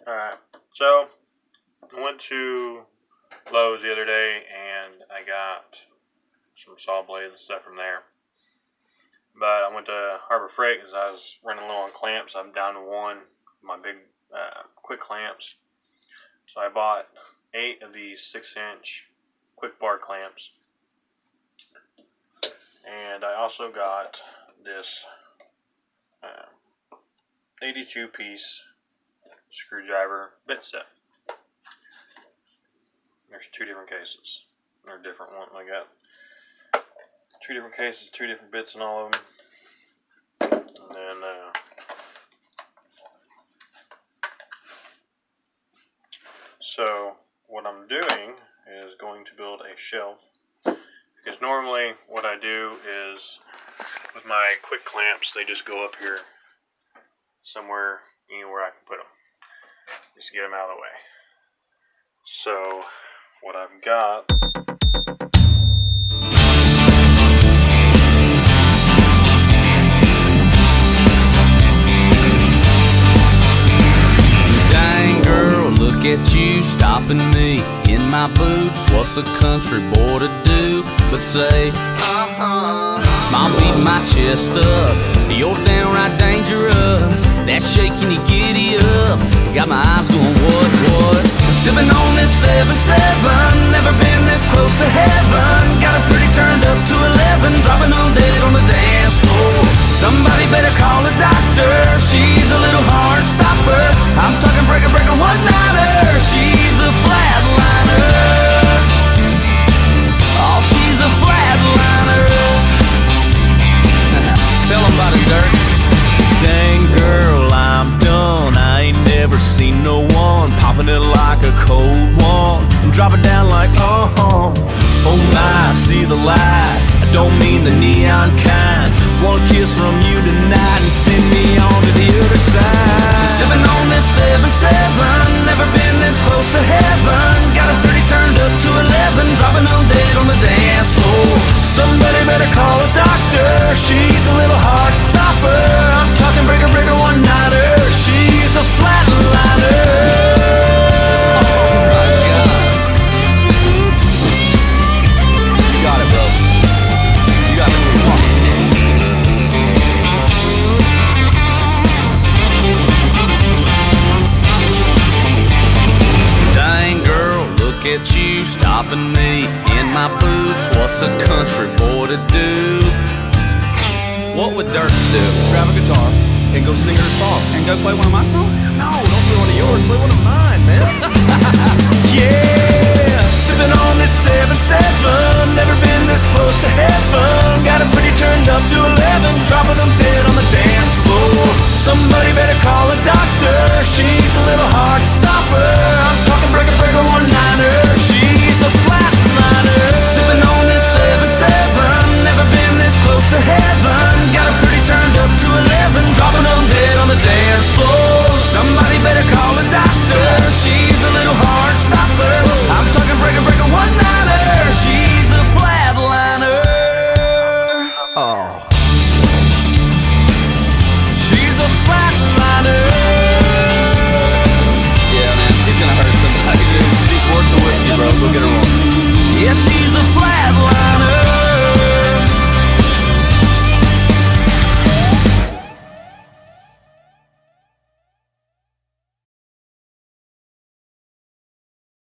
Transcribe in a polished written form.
Alright, so I went to Lowe's the other day and I got some saw blades and stuff from there. But I went to Harbor Freight because I was running low on clamps. I'm down to one, my big quick clamps. So I bought 8 of these 6-inch quick bar clamps. And I also got this 82-piece screwdriver bit set. There's 2 different cases. They're different ones. I got 2 different cases, 2 different bits in all of them. And then so what I'm doing is going to build a shelf, because normally what I do is with my quick clamps, they just go up here somewhere, anywhere I can put them, just to get them out of the way. So what I've got at you stopping me in my boots. What's a country boy to do but say smile beating my chest up, you're downright dangerous. That shaking you giddy up, got my eyes going what? Sipping on this 7-7, never been this close to heaven. Got it pretty turned up to 11, dropping on dead on the dance floor. Somebody better call a doctor, she's a little hard stopper. I'm talking breaker, one-nighter, she's a flatliner. Oh, she's a flatliner. Tell 'em about it, Dirk. Dang girl, I'm done, I ain't never seen no one popping it like a cold one and drop it down like oh my, see the light, I don't mean the neon kind. One kiss from you tonight and send me on to the other side. Sipping on this 7-7, never been this close to heaven. Got it pretty turned up to 11, dropping on dead on the dance floor. Somebody better call a doctor, she's a little hard stopper. I'm talking breaker, one-nighter, she's a flatliner. At you stopping me in my boots. What's a country boy to do? What would Dirks do? Grab a guitar and go sing her a song. And go play one of my songs? No, don't play one of yours, play one of mine, man. Yeah! Sipping on this 7-7, never been this close to heaven. Got it pretty turned up to 11, dropping them dead on the dance floor. Somebody better call